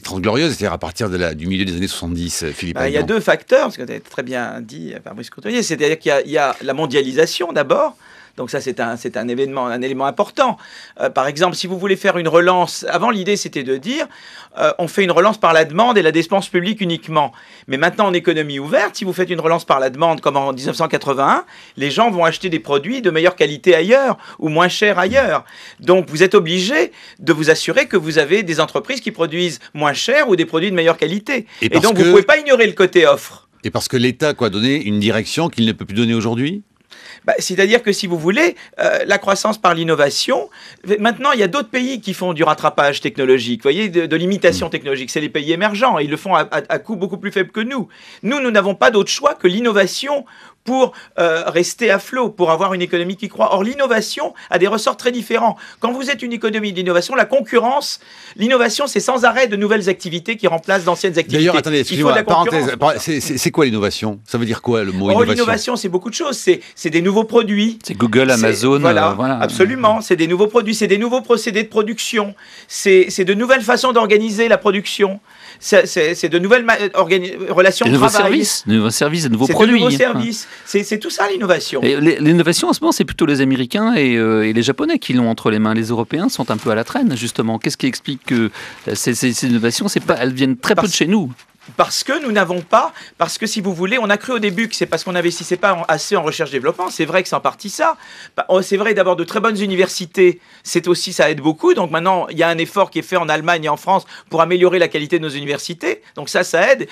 30 Glorieuses, c'est-à-dire à partir du milieu des années 70, Philippe? Il y a deux facteurs, parce que tu as très bien dit par Brice Courtoyer, c'est-à-dire qu'il y a la mondialisation d'abord. Donc ça, c'est un élément important. Par exemple, si vous voulez faire une relance, avant l'idée c'était de dire, on fait une relance par la demande et la dépense publique uniquement. Mais maintenant, en économie ouverte, si vous faites une relance par la demande, comme en 1981, les gens vont acheter des produits de meilleure qualité ailleurs ou moins chers ailleurs. Donc vous êtes obligé de vous assurer que vous avez des entreprises qui produisent moins cher ou des produits de meilleure qualité. Et donc vous ne pouvez pas ignorer le côté offre. Et parce que l'État a donné une direction qu'il ne peut plus donner aujourd'hui ? C'est-à-dire que si vous voulez, la croissance par l'innovation, maintenant il y a d'autres pays qui font du rattrapage technologique, vous voyez, de l'imitation technologique, c'est les pays émergents, ils le font à coût beaucoup plus faible que nous. Nous n'avons pas d'autre choix que l'innovation pour rester à flot, pour avoir une économie qui croît. Or, l'innovation a des ressorts très différents. Quand vous êtes une économie d'innovation, la concurrence, l'innovation, c'est sans arrêt de nouvelles activités qui remplacent d'anciennes activités. D'ailleurs, attendez, excusez-moi, parenthèse, c'est quoi l'innovation? Ça veut dire quoi le mot innovation? L'innovation, c'est beaucoup de choses. C'est des nouveaux produits. C'est Google, Amazon. Voilà, absolument. C'est des nouveaux produits, c'est des nouveaux procédés de production. C'est de nouvelles façons d'organiser la production. C'est de nouvelles relations de travail. De nouveaux services, de nouveaux produits. De nouveaux services. C'est tout ça l'innovation. L'innovation en ce moment, c'est plutôt les Américains et les Japonais qui l'ont entre les mains. Les Européens sont un peu à la traîne, justement. Qu'est-ce qui explique que ces innovations, elles viennent très peu de chez nous? Parce que nous n'avons pas, parce que si vous voulez, on a cru au début que c'est parce qu'on n'investissait pas assez en recherche-développement. C'est vrai que c'est en partie ça. C'est vrai d'avoir de très bonnes universités, ça aide beaucoup. Donc maintenant, il y a un effort qui est fait en Allemagne et en France pour améliorer la qualité de nos universités. Donc ça aide.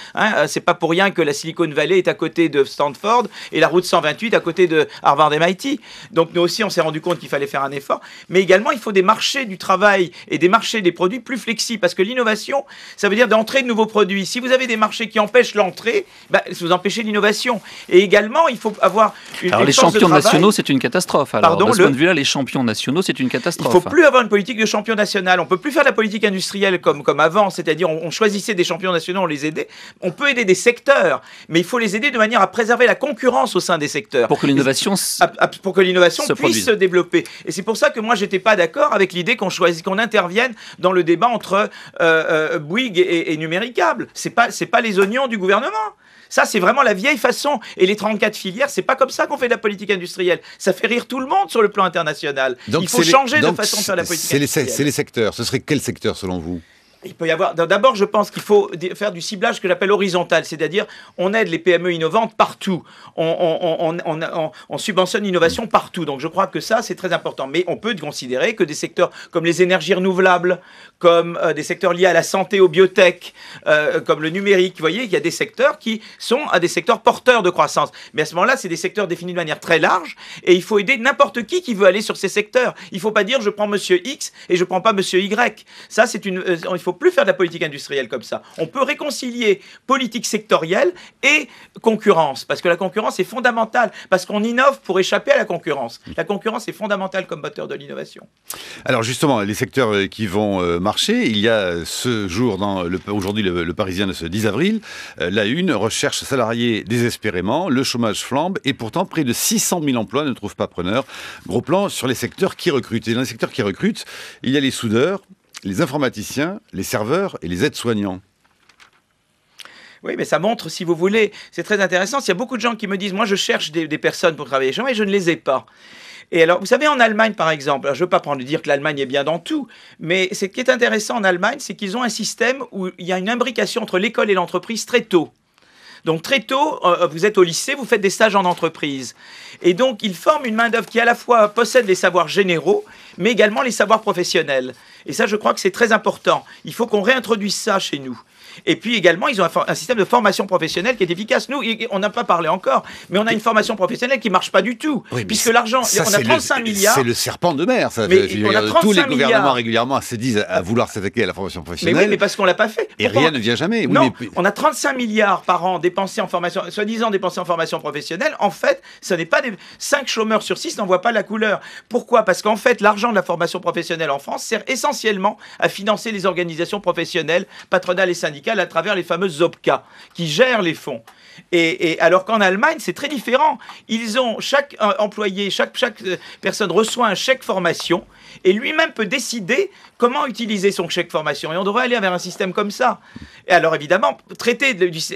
C'est pas pour rien que la Silicon Valley est à côté de Stanford et la route 128 à côté de Harvard MIT. Donc nous aussi, on s'est rendu compte qu'il fallait faire un effort. Mais également, il faut des marchés du travail et des marchés des produits plus flexibles. Parce que l'innovation, ça veut dire d'entrer de nouveaux produits. Si vous avez des marchés qui empêchent l'entrée, vous empêchez l'innovation. Et également, il faut avoir une Alors les champions nationaux, c'est une catastrophe. Alors, Pardon, de ce point de vue-là, les champions nationaux, c'est une catastrophe. Il ne faut plus avoir une politique de champion national. On ne peut plus faire de la politique industrielle comme avant, c'est-à-dire on choisissait des champions nationaux, on les aidait. On peut aider des secteurs, mais il faut les aider de manière à préserver la concurrence au sein des secteurs. Pour que l'innovation puisse se développer. Et c'est pour ça que moi, je n'étais pas d'accord avec l'idée qu'on intervienne dans le débat entre Bouygues et Numéricable. C'est pas les oignons du gouvernement. Ça, c'est vraiment la vieille façon. Et les 34 filières, c'est pas comme ça qu'on fait de la politique industrielle. Ça fait rire tout le monde sur le plan international. Donc il faut changer de façon de faire de la politique industrielle. C'est les secteurs. Ce serait quel secteur selon vous ? Il peut y avoir. D'abord, je pense qu'il faut faire du ciblage que j'appelle horizontal, c'est-à-dire on aide les PME innovantes partout, on subventionne l'innovation partout. Donc, je crois que ça, c'est très important. Mais on peut considérer que des secteurs comme les énergies renouvelables, comme des secteurs liés à la santé, aux biotech, comme le numérique, vous voyez, il y a des secteurs qui sont des secteurs porteurs de croissance. Mais à ce moment-là, c'est des secteurs définis de manière très large, et il faut aider n'importe qui veut aller sur ces secteurs. Il ne faut pas dire je prends Monsieur X et je ne prends pas Monsieur Y. Ça, il faut plus faire de la politique industrielle comme ça. On peut réconcilier politique sectorielle et concurrence, parce que la concurrence est fondamentale, parce qu'on innove pour échapper à la concurrence. La concurrence est fondamentale comme moteur de l'innovation. Alors justement, les secteurs qui vont marcher, il y a ce jour, aujourd'hui le Parisien de ce 10 avril, la une, recherche salariés désespérément, le chômage flambe, et pourtant près de 600 000 emplois ne trouvent pas preneur. Gros plan sur les secteurs qui recrutent. Et dans les secteurs qui recrutent, il y a les soudeurs, les informaticiens, les serveurs et les aides-soignants. Oui, mais ça montre, si vous voulez, c'est très intéressant. Il y a beaucoup de gens qui me disent, moi je cherche des personnes pour travailler chez moi et je ne les ai pas. Et alors, vous savez, en Allemagne, par exemple, je ne veux pas prendre dire que l'Allemagne est bien dans tout, mais ce qui est intéressant en Allemagne, c'est qu'ils ont un système où il y a une imbrication entre l'école et l'entreprise très tôt. Donc très tôt, vous êtes au lycée, vous faites des stages en entreprise. Et donc, ils forment une main-d'œuvre qui à la fois possède les savoirs généraux, mais également les savoirs professionnels. Et ça, je crois que c'est très important. Il faut qu'on réintroduise ça chez nous. Et puis également, ils ont un système de formation professionnelle qui est efficace. Nous, on n'a pas parlé encore, mais on a une formation professionnelle qui marche pas du tout, Oui, puisque l'argent, on a 35 milliards. C'est le serpent de mer, ça. Mais on a 35 tous les gouvernements milliards. régulièrement se disent à vouloir s'attaquer à la formation Mais professionnelle. oui, mais parce qu'on l'a pas fait. Et rien ne vient jamais. Oui, Non, mais- on a 35 milliards par an dépensés en formation, soi-disant dépensés en formation professionnelle. En fait, ce n'est pas 5 chômeurs sur 6 n'en voient pas la couleur. Pourquoi? Parce qu'en fait, l'argent de la formation professionnelle en France sert essentiellement à financer les organisations professionnelles, patronales et syndicales à travers les fameuses OPCA qui gèrent les fonds. Et alors qu'en Allemagne, c'est très différent. Ils ont chaque employé, chaque personne reçoit un chèque formation et lui-même peut décider comment utiliser son chèque formation. Et on devrait aller vers un système comme ça. Et alors évidemment,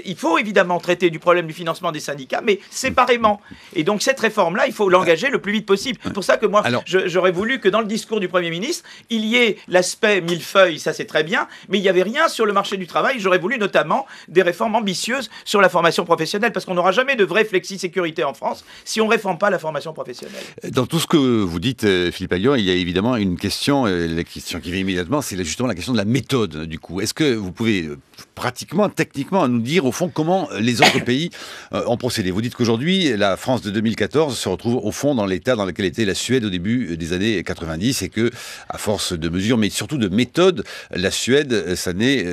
il faut évidemment traiter du problème du financement des syndicats, mais séparément. Et donc cette réforme-là, il faut l'engager le plus vite possible. C'est pour ça que moi, j'aurais voulu que dans le discours du Premier ministre, il y ait l'aspect millefeuille, ça c'est très bien, mais il n'y avait rien sur le marché du travail. J'aurais voulu notamment des réformes ambitieuses sur la formation professionnelle, parce qu'on n'aura jamais de vraie flexi-sécurité en France si on ne réforme pas la formation professionnelle. Dans tout ce que vous dites, Philippe Aghion, il y a évidemment une question, la question qui vient immédiatement, c'est justement la question de la méthode, du coup. Est-ce que vous pouvez pratiquement, techniquement, nous dire, au fond, comment les autres pays ont procédé? Vous dites qu'aujourd'hui, la France de 2014 se retrouve, au fond, dans l'état dans lequel était la Suède au début des années 90, et que, à force de mesures, mais surtout de méthodes, la Suède, ça n'est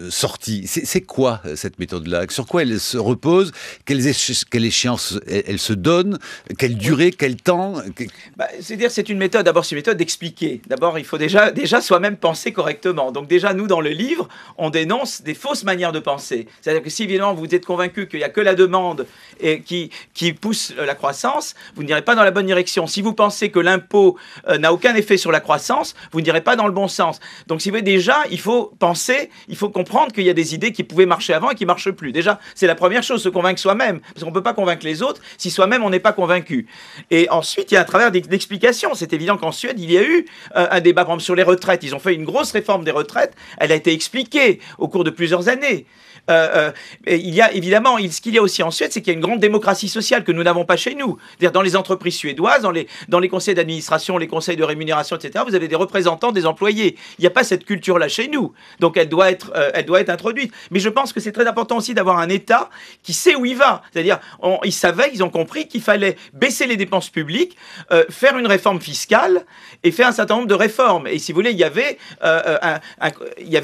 sorti. C'est quoi, cette méthode-là? Sur quoi elle se repose? Quelle échéance elle se donne? Quelle durée? Quel temps? C'est-à-dire, c'est une méthode, d'abord, c'est une méthode d'expliquer. D'abord, il faut déjà soi-même penser correctement. Donc déjà, nous, dans le livre, on dénonce des fausses manières de penser. C'est-à-dire que si, évidemment, vous êtes convaincu qu'il n'y a que la demande qui pousse la croissance, vous n'irez pas dans la bonne direction. Si vous pensez que l'impôt n'a aucun effet sur la croissance, vous n'irez pas dans le bon sens. Donc, si vous voulez, déjà, il faut comprendre qu'il y a des idées qui pouvaient marcher avant et qui ne marchent plus. Déjà, c'est la première chose, se convaincre soi-même. Parce qu'on ne peut pas convaincre les autres si soi-même on n'est pas convaincu. Et ensuite, il y a un travers d'explication. C'est évident qu'en Suède, il y a eu un débat, par exemple, sur les retraites. Ils ont fait une grosse réforme des retraites. Elle a été expliquée au cours de plusieurs années. Il y a évidemment, ce qu'il y a aussi en Suède, c'est qu'il y a une grande démocratie sociale que nous n'avons pas chez nous. C'est-à-dire dans les entreprises suédoises, dans les conseils d'administration, les conseils de rémunération, etc., vous avez des représentants des employés. Il n'y a pas cette culture-là chez nous. Donc elle doit être introduite. Mais je pense que c'est très important aussi d'avoir un État qui sait où il va. C'est-à-dire, ils ont compris qu'il fallait baisser les dépenses publiques, faire une réforme fiscale et faire un certain nombre de réformes. Et si vous voulez, il y avait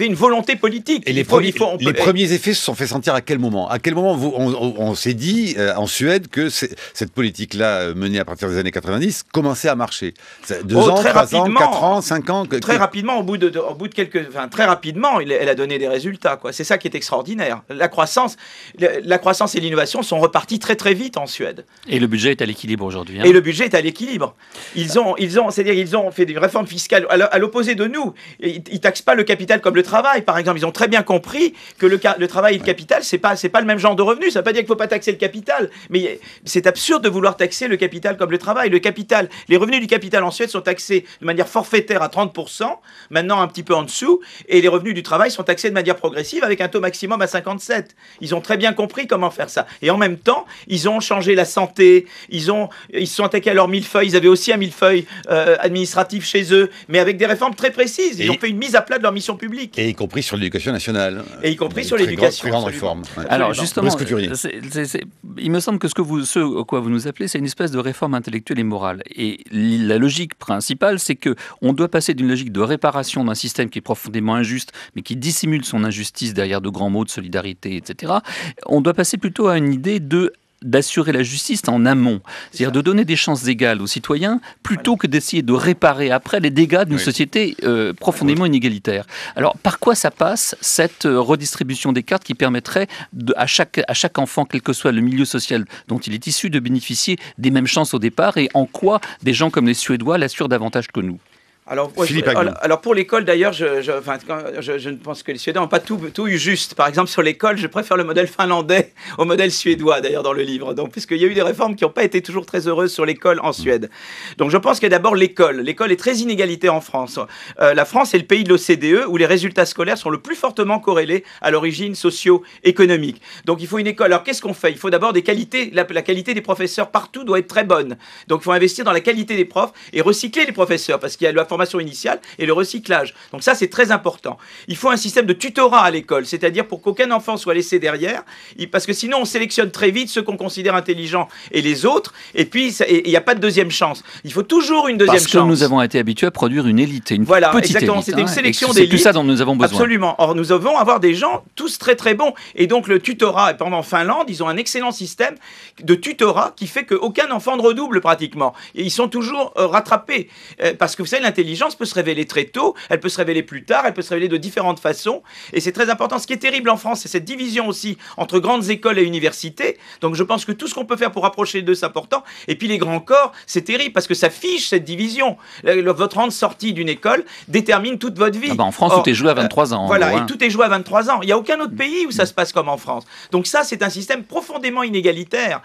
une volonté politique. Et les premiers effets se sont fait sentir à quel moment? À quel moment on s'est dit en Suède que cette politique-là, menée à partir des années 90, commençait à marcher? 2 ans, 3 ans, 4 ans, 5 ans? Très rapidement, au bout de très rapidement, elle a donné des résultats, quoi. C'est ça qui est extraordinaire. La croissance et l'innovation sont repartis très très vite en Suède. Et le budget est à l'équilibre aujourd'hui. Et le budget est à l'équilibre. Ils ont fait des réformes fiscales à l'opposé de nous. Ils taxent pas le capital comme le travail, par exemple. Ils ont très bien compris que le travail et le capital, c'est pas le même genre de revenu. Ça veut pas dire qu'il faut pas taxer le capital, mais c'est absurde de vouloir taxer le capital comme le travail. Les revenus du capital en Suède sont taxés de manière forfaitaire à 30%, maintenant un petit peu en dessous, et les revenus du travail sont taxés de manière progressive avec un taux maximum à 57%. Ils ont très bien compris comment faire ça. Et en même temps, ils ont changé la santé, ils se sont attaqués à leur millefeuille, ils avaient aussi un millefeuille administratif chez eux, mais avec des réformes très précises. Ils ont fait une mise à plat de leur mission publique. Et y compris sur l'éducation nationale. Et y compris sur l'éducation. Très grande réforme. Ouais. Alors justement, il me semble que ce à quoi vous nous appelez, c'est une espèce de réforme intellectuelle et morale. Et la logique principale, c'est que on doit passer d'une logique de réparation d'un système qui est profondément injuste, mais qui dissimule son injustice derrière de grands mots de solidarité, etc. On doit passer plutôt à une idée d'assurer la justice en amont, c'est-à-dire de donner des chances égales aux citoyens plutôt que d'essayer de réparer après les dégâts d'une société profondément inégalitaire. Alors par quoi ça passe cette redistribution des cartes qui permettrait à chaque enfant, quel que soit le milieu social dont il est issu, de bénéficier des mêmes chances au départ, et en quoi des gens comme les Suédois l'assurent davantage que nous? Alors pour l'école d'ailleurs, je pense que les Suédois n'ont pas tout eu juste. Par exemple sur l'école, je préfère le modèle finlandais au modèle suédois d'ailleurs dans le livre. Donc puisqu'il y a eu des réformes qui n'ont pas été toujours très heureuses sur l'école en Suède. Donc je pense qu'il y a d'abord l'école. L'école est très inégalitaire en France. La France est le pays de l'OCDE où les résultats scolaires sont le plus fortement corrélés à l'origine socio-économique. Donc il faut une école. Alors qu'est-ce qu'on fait? Il faut d'abord des qualités. La qualité des professeurs partout doit être très bonne. Donc il faut investir dans la qualité des profs et recycler les professeurs parce qu'il y a la formation formation initiale et le recyclage. Donc ça, c'est très important. Il faut un système de tutorat à l'école, c'est-à-dire pour qu'aucun enfant soit laissé derrière, parce que sinon on sélectionne très vite ceux qu'on considère intelligents et les autres, et puis il n'y a pas de deuxième chance. Il faut toujours une deuxième chance. Parce que nous avons été habitués à produire une élite, une petite exactement. élite. C'était une sélection d'élite. C'est plus ça d'élite. dont nous avons besoin. Absolument. Or, nous devons avoir des gens tous très très bons. Et donc le tutorat, pendant en Finlande, ils ont un excellent système de tutorat qui fait qu'aucun enfant ne redouble pratiquement. Et ils sont toujours rattrapés. Parce que vous savez, l'intelligence peut se révéler très tôt, elle peut se révéler plus tard, elle peut se révéler de différentes façons. Et c'est très important. Ce qui est terrible en France, c'est cette division aussi entre grandes écoles et universités. Donc je pense que tout ce qu'on peut faire pour rapprocher les deux, c'est important. Et puis les grands corps, c'est terrible parce que ça fiche cette division. Votre rang de sortie d'une école détermine toute votre vie. En France, tout est joué à 23 ans. Voilà, et tout est joué à 23 ans. Il n'y a aucun autre pays où ça se passe comme en France. Donc ça, c'est un système profondément inégalitaire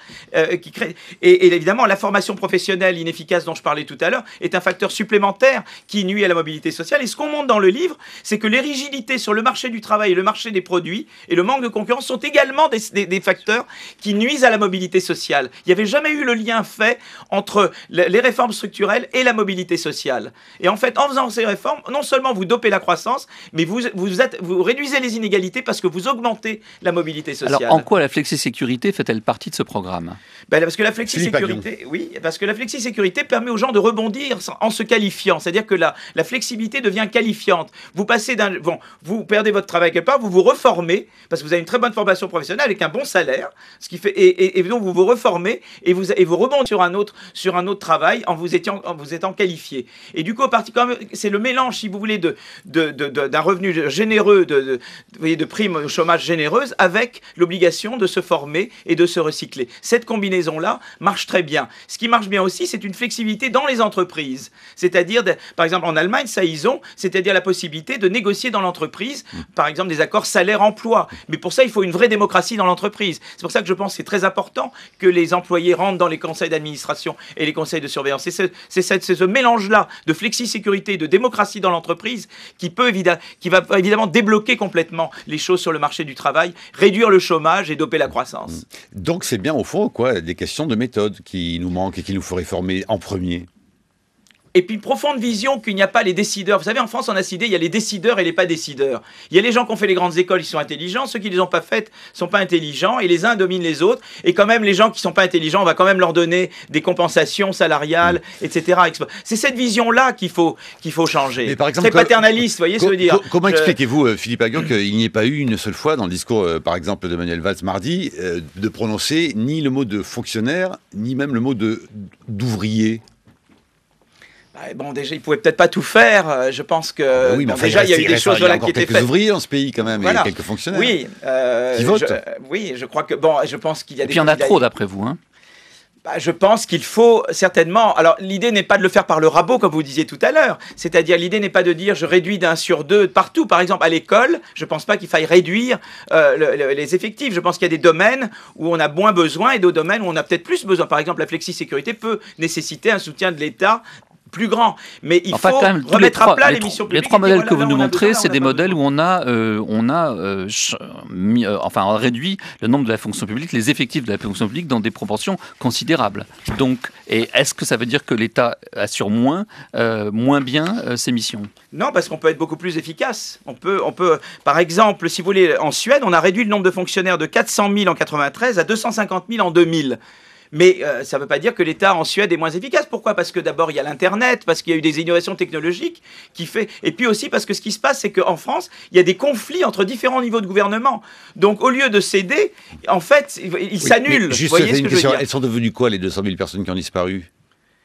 qui crée... Et évidemment, la formation professionnelle inefficace dont je parlais tout à l'heure est un facteur supplémentaire qui nuit à la mobilité sociale. Et ce qu'on montre dans le livre, c'est que les rigidités sur le marché du travail et le marché des produits et le manque de concurrence sont également des facteurs qui nuisent à la mobilité sociale. Il n'y avait jamais eu le lien fait entre les réformes structurelles et la mobilité sociale. Et en fait, en faisant ces réformes, non seulement vous dopez la croissance, mais vous réduisez les inégalités parce que vous augmentez la mobilité sociale. Alors, en quoi la flexisécurité fait-elle partie de ce programme ? Parce que la flexisécurité permet aux gens de rebondir en se qualifiant. C'est-à-dire que la flexibilité devient qualifiante. Vous perdez votre travail quelque part, vous vous reformez parce que vous avez une très bonne formation professionnelle avec un bon salaire, ce qui fait et donc vous vous reformez et vous rebondissez sur un autre travail en vous étant qualifié. Et du coup, c'est le mélange, si vous voulez, d'un revenu généreux, de primes au chômage généreuses avec l'obligation de se former et de se recycler. Cette combinaison-là marche très bien. Ce qui marche bien aussi, c'est une flexibilité dans les entreprises. C'est-à-dire, par exemple, en Allemagne, c'est-à-dire la possibilité de négocier dans l'entreprise, par exemple, des accords salaire-emploi. Mais pour ça, il faut une vraie démocratie dans l'entreprise. C'est pour ça que je pense que c'est très important que les employés rentrent dans les conseils d'administration et les conseils de surveillance. C'est ce mélange-là de flexi-sécurité et de démocratie dans l'entreprise qui va évidemment débloquer complètement les choses sur le marché du travail, réduire le chômage et doper la croissance. Donc c'est bien au fond des questions de méthode qui nous manquent et qu'il nous faut réformer en premier. Et puis, profonde vision qu'il n'y a pas les décideurs. Vous savez, en France, on a décidé, il y a les décideurs et les pas décideurs. Il y a les gens qui ont fait les grandes écoles, ils sont intelligents. Ceux qui ne les ont pas faites ne sont pas intelligents. Et les uns dominent les autres. Et quand même, les gens qui ne sont pas intelligents, on va quand même leur donner des compensations salariales, etc. C'est cette vision-là qu'il faut changer. Mais par exemple, c'est paternaliste, vous voyez ce que je veux dire. Comment expliquez-vous, Philippe Aghion, qu'il n'y ait pas eu une seule fois dans le discours, par exemple, de Manuel Valls mardi, de prononcer ni le mot de fonctionnaire, ni même le mot d'ouvrier? Déjà, il ne pouvait peut-être pas tout faire. Je pense que déjà, il y a eu des choses qui étaient faites. Il y a quelques ouvriers dans ce pays, quand même, et quelques fonctionnaires qui votent. Je crois que... je pense qu'il y a et puis il y en a trop, d'après vous, hein. Je pense qu'il faut certainement... Alors, l'idée n'est pas de le faire par le rabot, comme vous disiez tout à l'heure. C'est-à-dire, l'idée n'est pas de dire je réduis d'1 sur 2 partout. Par exemple, à l'école, je ne pense pas qu'il faille réduire les effectifs. Je pense qu'il y a des domaines où on a moins besoin et d'autres domaines où on a peut-être plus besoin. Par exemple, la flexi-sécurité peut nécessiter un soutien de l'État plus grand, mais il faut remettre à plat les missions publiques. Les trois modèles que vous nous montrez, c'est des modèles où on a réduit le nombre de la fonction publique, les effectifs de la fonction publique dans des proportions considérables. Donc, et est-ce que ça veut dire que l'État assure moins bien ses missions ? Non, parce qu'on peut être beaucoup plus efficace. On peut, par exemple, si vous voulez, en Suède, on a réduit le nombre de fonctionnaires de 400 000 en 1993 à 250 000 en 2000. Mais ça ne veut pas dire que l'État en Suède est moins efficace. Pourquoi ? Parce que d'abord, il y a l'Internet, parce qu'il y a eu des innovations technologiques qui fait... Et puis aussi parce que ce qui se passe, c'est qu'en France, il y a des conflits entre différents niveaux de gouvernement. Donc, au lieu de céder, en fait, ils s'annulent. Juste, vous voyez ce que je veux dire ? Elles sont devenues quoi, les 200 000 personnes qui ont disparu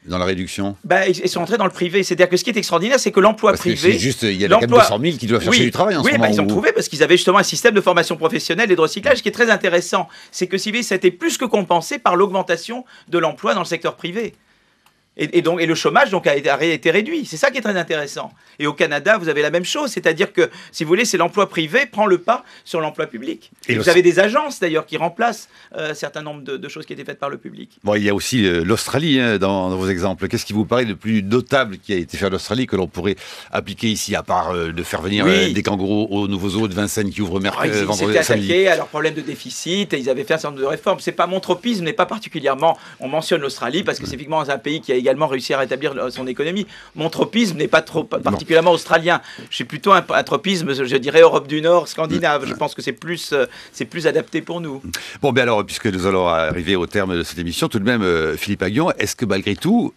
dans la réduction ? Ils sont entrés dans le privé. C'est-à-dire que ce qui est extraordinaire, c'est que l'emploi privé... C'est juste, il y a quand même 200 000 qui doivent chercher du travail en ce moment. Oui, ils ont trouvé parce qu'ils avaient justement un système de formation professionnelle et de recyclage. Ce qui est très intéressant, c'est que ça a été plus que compensé par l'augmentation de l'emploi dans le secteur privé. Et le chômage donc a été réduit. C'est ça qui est très intéressant. Et au Canada, vous avez la même chose. C'est-à-dire que, si vous voulez, c'est l'emploi privé prend le pas sur l'emploi public. Et vous avez des agences, d'ailleurs, qui remplacent un certain nombre de choses qui étaient faites par le public. Bon, il y a aussi l'Australie dans vos exemples. Qu'est-ce qui vous paraît le plus notable qui a été fait en Australie que l'on pourrait appliquer ici, à part de faire venir des kangourous aux nouveaux zoos de Vincennes qui ouvrent vendredi, samedi ? Ils s'étaient attaqués à leur problème de déficit et ils avaient fait un certain nombre de réformes. C'est pas mon tropisme, n'est pas particulièrement... On mentionne l'Australie parce que c'est effectivement un pays qui a également réussi à rétablir son économie. Mon tropisme n'est pas trop particulièrement australien. Je suis plutôt un tropisme, je dirais, Europe du Nord, scandinave. Je pense que c'est plus adapté pour nous. Bon, bien alors, puisque nous allons arriver au terme de cette émission, tout de même, Philippe Aghion, est-ce que malgré tout,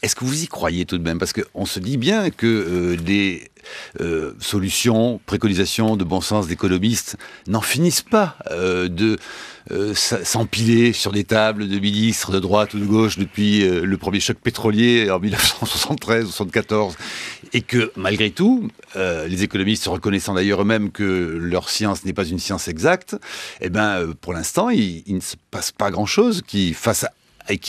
est-ce que vous y croyez tout de même? Parce qu'on se dit bien que des solutions, préconisations de bon sens d'économistes n'en finissent pas de s'empiler sur des tables de ministres de droite ou de gauche depuis le premier choc pétrolier en 1973-74. Et que malgré tout, les économistes reconnaissant d'ailleurs eux-mêmes que leur science n'est pas une science exacte, eh ben, pour l'instant, il ne se passe pas grand-chose qui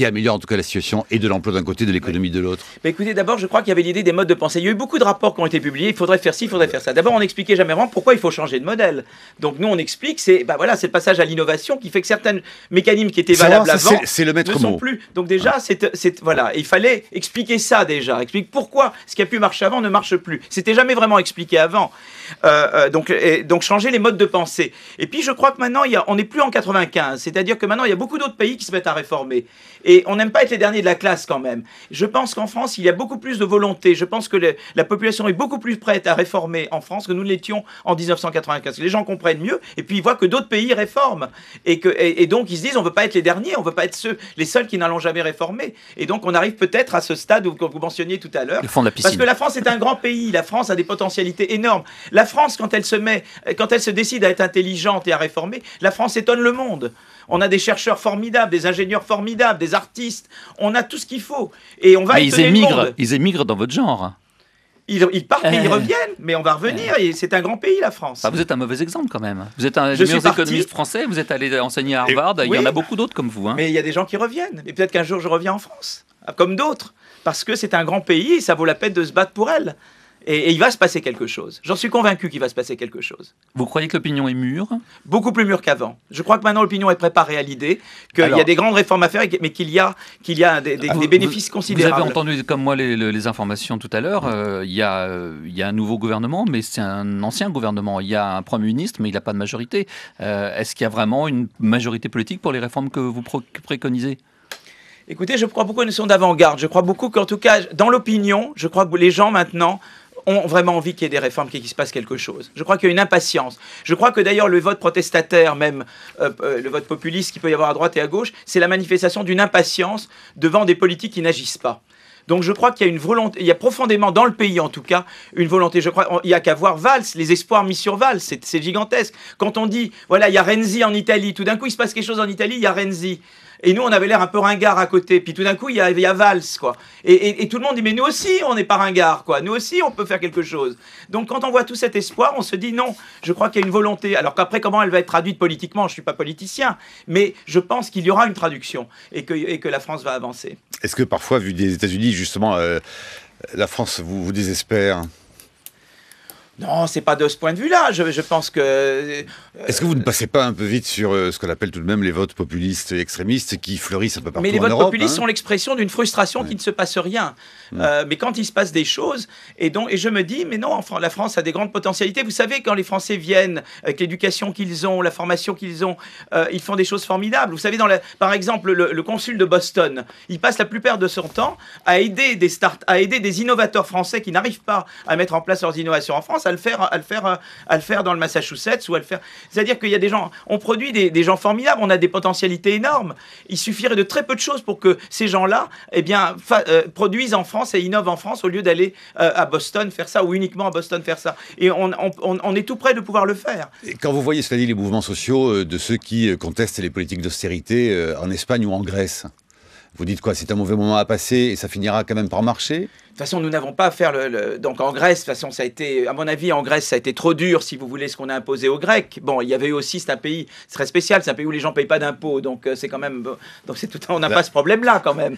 améliore en tout cas la situation et de l'emploi d'un côté, de l'économie de l'autre. Mais écoutez, d'abord, je crois qu'il y avait l'idée des modes de pensée. Il y a eu beaucoup de rapports qui ont été publiés. Il faudrait faire ci, il faudrait faire ça. D'abord, on n'expliquait jamais vraiment pourquoi il faut changer de modèle. Donc nous, on explique, c'est le passage à l'innovation qui fait que certains mécanismes qui étaient valables avant c'est le maître ne sont plus. Donc déjà, voilà, il fallait expliquer ça déjà. Expliquer pourquoi ce qui a pu marcher avant ne marche plus. C'était jamais vraiment expliqué avant. Donc changer les modes de pensée. Et puis je crois que maintenant, on n'est plus en 95. C'est-à-dire que maintenant, il y a beaucoup d'autres pays qui se mettent à réformer. Et on n'aime pas être les derniers de la classe quand même. Je pense qu'en France, il y a beaucoup plus de volonté. Je pense que la population est beaucoup plus prête à réformer en France que nous l'étions en 1995. Les gens comprennent mieux et puis ils voient que d'autres pays réforment. Et donc ils se disent, on ne veut pas être les derniers, on ne veut pas être les seuls qui n'allons jamais réformer. Et donc on arrive peut-être à ce stade que vous mentionniez tout à l'heure. Le fond de la piscine. Parce que la France est un grand pays. La France a des potentialités énormes. La France, quand elle se décide à être intelligente et à réformer, la France étonne le monde. On a des chercheurs formidables, des ingénieurs formidables, des artistes. On a tout ce qu'il faut. Et on va étonner le monde. Ils émigrent dans votre genre. Ils partent et ils reviennent, mais on va revenir. Et c'est un grand pays, la France. Ah, vous êtes un mauvais exemple quand même. Vous êtes un des meilleurs économistes français. Vous êtes allé enseigner à Harvard. Il y en a beaucoup d'autres comme vous. Mais il y a des gens qui reviennent. Et peut-être qu'un jour, je reviens en France, comme d'autres. Parce que c'est un grand pays et ça vaut la peine de se battre pour elle. Et il va se passer quelque chose. J'en suis convaincu qu'il va se passer quelque chose. Vous croyez que l'opinion est mûre? Beaucoup plus mûre qu'avant. Je crois que maintenant l'opinion est préparée à l'idée qu'il y a des grandes réformes à faire, mais qu'il y a des bénéfices considérables. Vous avez entendu comme moi les informations tout à l'heure. Il y a un nouveau gouvernement, mais c'est un ancien gouvernement. Il y a un Premier ministre, mais il n'a pas de majorité. Est-ce qu'il y a vraiment une majorité politique pour les réformes que vous préconisez? Écoutez, je crois beaucoup à une notion d'avant-garde. Je crois beaucoup qu'en tout cas, dans l'opinion, je crois que les gens maintenant ont vraiment envie qu'il y ait des réformes, qu'il se passe quelque chose. Je crois qu'il y a une impatience. Je crois que d'ailleurs le vote protestataire, même le vote populiste qu'il peut y avoir à droite et à gauche, c'est la manifestation d'une impatience devant des politiques qui n'agissent pas. Donc je crois qu'il y a une volonté, il y a profondément dans le pays en tout cas une volonté. Je crois il y a qu'à voir Valls, les espoirs mis sur Valls, c'est gigantesque. Quand on dit voilà il y a Renzi en Italie, tout d'un coup il se passe quelque chose en Italie, il y a Renzi. Et nous, on avait l'air un peu ringard à côté. Puis tout d'un coup, il y a Valls, quoi. Et tout le monde dit, mais nous aussi, on n'est pas ringard, quoi. Nous aussi, on peut faire quelque chose. Donc, quand on voit tout cet espoir, on se dit, non, je crois qu'il y a une volonté. Alors qu'après, comment elle va être traduite politiquement? Je ne suis pas politicien. Mais je pense qu'il y aura une traduction et que la France va avancer. Est-ce que parfois, vu des États-Unis, justement, la France vous désespère? Non, c'est pas de ce point de vue-là. Je pense que... Est-ce que vous ne passez pas un peu vite sur ce qu'on appelle tout de même les votes populistes et extrémistes qui fleurissent un peu partout en Europe? Mais les votes populistes sont l'expression d'une frustration qui ne se passe rien. Mais quand il se passe des choses, et je me dis, mais non, la France a des grandes potentialités. Vous savez, quand les Français viennent, avec l'éducation qu'ils ont, la formation qu'ils ont, ils font des choses formidables. Vous savez, par exemple, le consul de Boston, il passe la plupart de son temps à aider des innovateurs français qui n'arrivent pas à mettre en place leurs innovations en France, à le faire dans le Massachusetts ou à le faire. C'est-à-dire qu'il y a des gens, on produit des gens formidables, on a des potentialités énormes. Il suffirait de très peu de choses pour que ces gens-là, produisent en France et innovent en France au lieu d'aller à Boston faire ça ou uniquement à Boston faire ça. Et on est tout près de pouvoir le faire. Et quand vous voyez, cela dit, les mouvements sociaux de ceux qui contestent les politiques d'austérité en Espagne ou en Grèce, vous dites quoi? C'est un mauvais moment à passer et ça finira quand même par marcher? De toute façon, nous n'avons pas à faire donc en Grèce, de toute façon, ça a été, à mon avis, en Grèce, ça a été trop dur, si vous voulez, ce qu'on a imposé aux Grecs. Bon, il y avait eu aussi, c'est un pays très spécial, c'est un pays où les gens ne payent pas d'impôts, donc c'est quand même, donc c'est tout, on n'a pas ce problème-là quand même.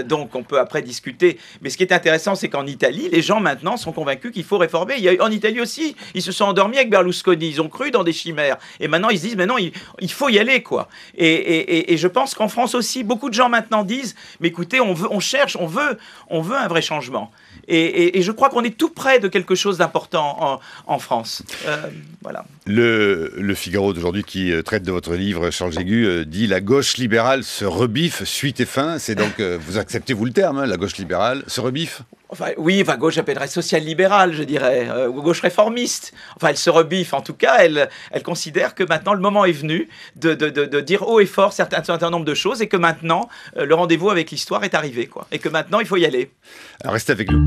Donc on peut après discuter. Mais ce qui est intéressant, c'est qu'en Italie, les gens maintenant sont convaincus qu'il faut réformer. En Italie aussi, ils se sont endormis avec Berlusconi, ils ont cru dans des chimères, et maintenant ils se disent, mais non, il faut y aller, quoi. Et je pense qu'en France aussi, beaucoup de gens maintenant disent, mais écoutez, on cherche, on veut un vrai changement. Et je crois qu'on est tout près de quelque chose d'important en France. Voilà. Le Figaro d'aujourd'hui, qui traite de votre livre, Charles Jégu, dit « La gauche libérale se rebiffe, suite et fin ». C'est donc, vous acceptez vous le terme, hein, la gauche libérale se rebiffe? Enfin, oui, gauche, j'appellerais social-libérale, je dirais, ou gauche réformiste. Enfin, elle se rebiffe, en tout cas, elle considère que maintenant le moment est venu de dire haut et fort un certain nombre de choses, et que maintenant, le rendez-vous avec l'histoire est arrivé, quoi. Et que maintenant, il faut y aller. Alors, restez avec nous.